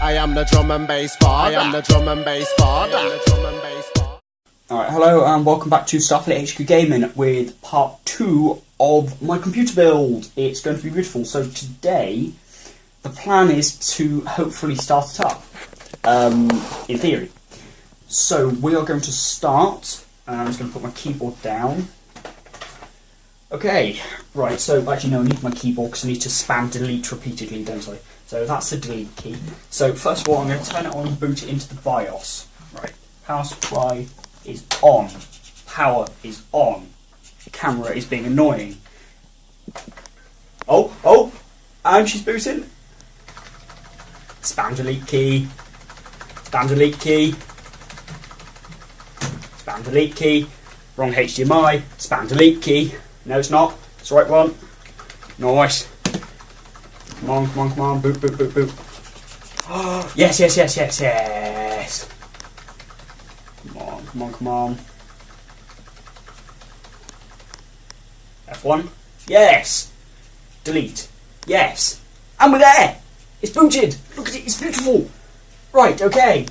I am the drum and bass father. I am the drum and bass father. I am the drum and bass father. Alright, hello and welcome back to Starfleet HQ Gaming with part 2 of my computer build. It's going to be beautiful. So today, the plan is to hopefully start it up, in theory. So we are going to start. I'm just going to put my keyboard down. Okay, right, so actually no, I need my keyboard because I need to spam delete repeatedly, don't I? So that's the delete key. So first of all, I'm going to turn it on and boot it into the BIOS. Right, power supply is on. Power is on. Camera is being annoying. Oh, and she's booting. Spam delete key. Spam delete key. Spam delete key. Wrong HDMI. Spam delete key. No, it's not. It's the right one. Nice. Come on, come on, come on. Boot, boot, boot, boot. Oh, yes, yes, yes, yes, yes. Come on, come on, come on. F1. Yes. Delete. Yes. And we're there. It's booted. Look at it. It's beautiful. Right, okay.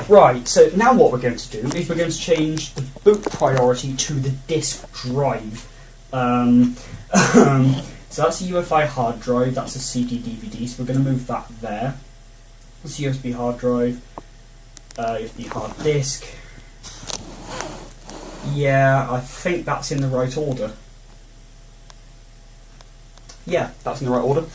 Right, so now what we're going to do is we're going to change the boot priority to the disk drive. So that's a UEFI hard drive, that's a CD DVD, so we're going to move that there. That's a USB hard drive, USB hard disk. Yeah, I think that's in the right order. Yeah, that's in the right order.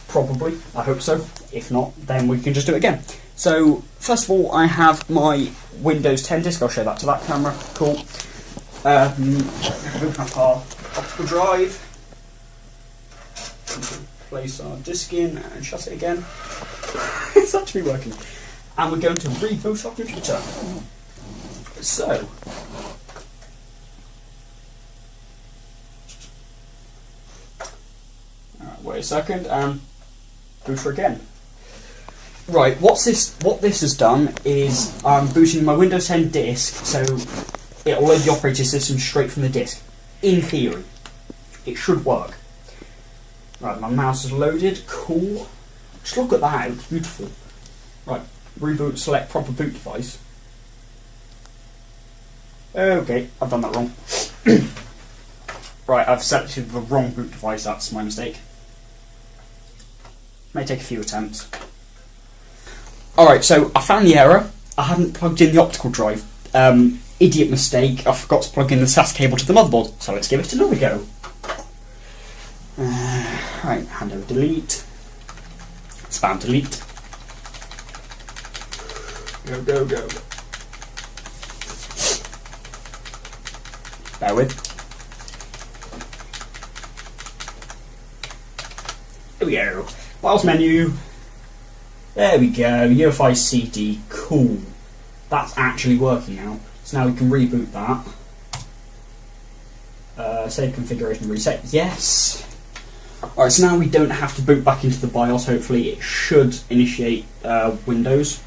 Probably, I hope so. If not, then we can just do it again. So, first of all, I have my Windows 10 disk. I'll show that to that camera. Cool. Open up our optical drive. Place our disk in and shut it again. It's actually working. And we're going to reboot our computer. So, wait a second. Boot her again. Right, what this has done is I'm booting my Windows 10 disk, so it'll load the operating system straight from the disk. In theory, it should work. Right, my mouse is loaded. Cool. Just look at that. It's beautiful. Right, reboot. Select proper boot device. Okay, I've done that wrong. Right, I've selected the wrong boot device. That's my mistake. May take a few attempts. Alright, so I found the error. I hadn't plugged in the optical drive. Idiot mistake. I forgot to plug in the SAS cable to the motherboard. So let's give it another go. Right, hand over delete. Spam delete. Go, go, go. Bear with. Here we go. Files menu. There we go. UEFI CD. Cool. That's actually working now. So now we can reboot that. Save configuration reset. Yes. Alright, so now we don't have to boot back into the BIOS. Hopefully it should initiate Windows.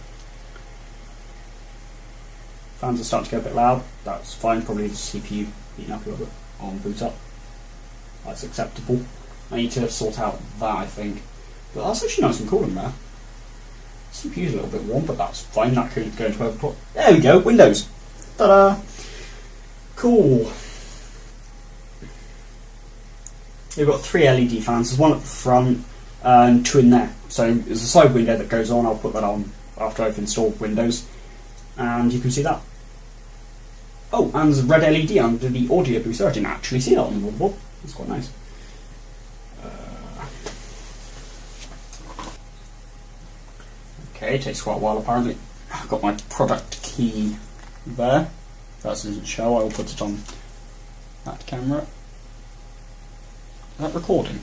Fans are starting to get a bit loud. That's fine. Probably the CPU heating up a little bit on boot up. That's acceptable. I need to sort out that, I think. But that's actually nice and cool in there. CPU's a little bit warm, but that's fine. That could go into overclock. There we go. Windows. Ta-da! Cool. We've got 3 LED fans. There's one at the front and 2 in there. So there's a side window that goes on. I'll put that on after I've installed Windows. And you can see that. Oh, and there's a red LED under the audio booster. I didn't actually see that on the motherboard. That's quite nice. Okay, it takes quite a while apparently. I've got my product key there. If that doesn't show, I'll put it on that camera. Is that recording?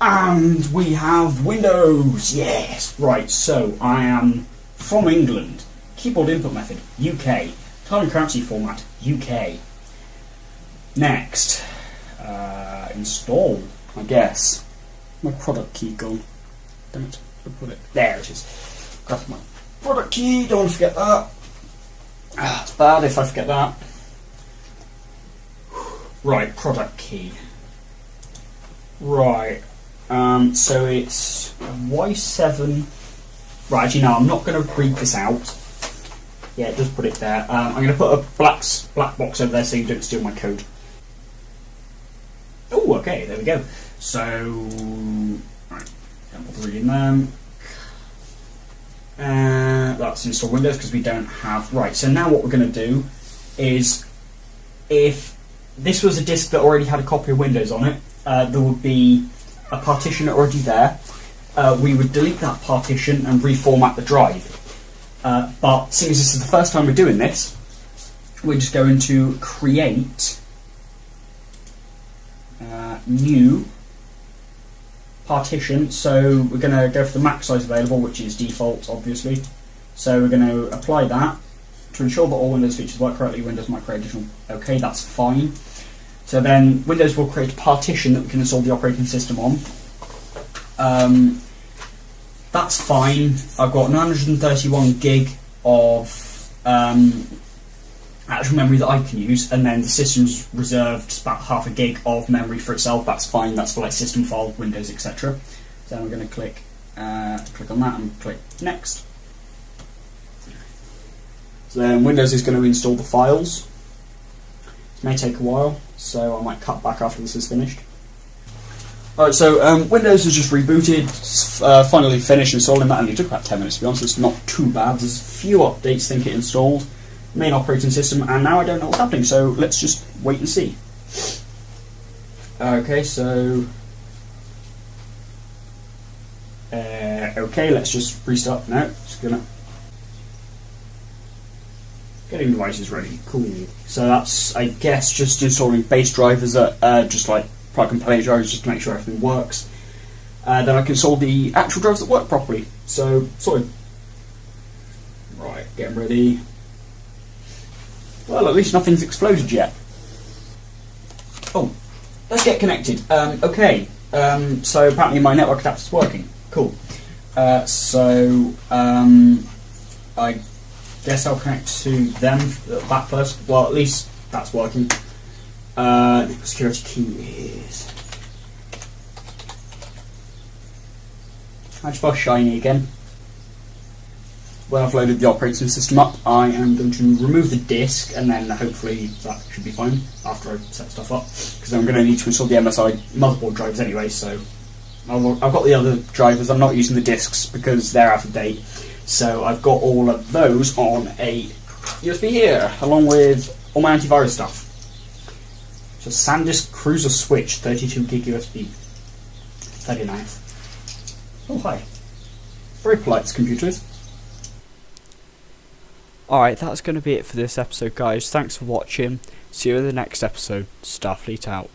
And we have Windows! Yes! Right, so I am from England. Keyboard input method, UK. Time and currency format, UK. Next. Install, I guess. My product key gone. Damn it. I'll put it. There it is. Grab my product key, don't want to forget that. It's bad if I forget that. Right, product key. Right, so it's Y7 Right, actually, no, I'm not going to read this out. Yeah, just put it there. I'm going to put a black box over there so you don't steal my code. Oh, okay, there we go. So, right, don't bother reading them. That's install Windows because we don't have... Right, so now what we're going to do is, if this was a disk that already had a copy of Windows on it, there would be a partition already there. We would delete that partition and reformat the drive. But since this is the first time we're doing this, we're just going to create new partition. So we're going to go for the max size available, which is default, obviously. So we're going to apply that to ensure that all Windows features work correctly. Windows might create additional. Okay, that's fine. So then Windows will create a partition that we can install the operating system on. That's fine. I've got 931 gig of actual memory that I can use, and then the system's reserved about half a gig of memory for itself. That's fine. That's for like system file, Windows, etc. So then we're going to click on that and click next. So then Windows is going to install the files. It may take a while, so I might cut back after this is finished. Alright, so Windows has just rebooted, finally finished installing that, and it took about 10 minutes to be honest. It's not too bad. There's a few updates I think it installed, main operating system, and now I don't know what's happening, so let's just wait and see. Okay, so... okay, let's just restart now. Just gonna... Getting devices ready, cool. So that's, I guess, just installing base drivers that just like plug and play drivers just to make sure everything works. Then I can install the actual drivers that work properly. So, sorted. Right, getting ready. Well, at least nothing's exploded yet. Oh, let's get connected. Okay, so apparently my network adapter's working. Cool. I guess I'll connect to them, that first. Well, at least that's working. The security key is... I spell shiny again. When I've loaded the operating system up, I am going to remove the disk, and then hopefully that should be fine after I set stuff up, because I'm going to need to install the MSI motherboard drivers anyway, so I've got the other drivers. I'm not using the disks because they're out of date, so I've got all of those on a USB here, along with all my antivirus stuff. So SanDisk Cruiser Switch, 32 gig USB. Very nice. Oh, hi. Very polite, this computer is. Alright, that's going to be it for this episode, guys. Thanks for watching. See you in the next episode. Starfleet out.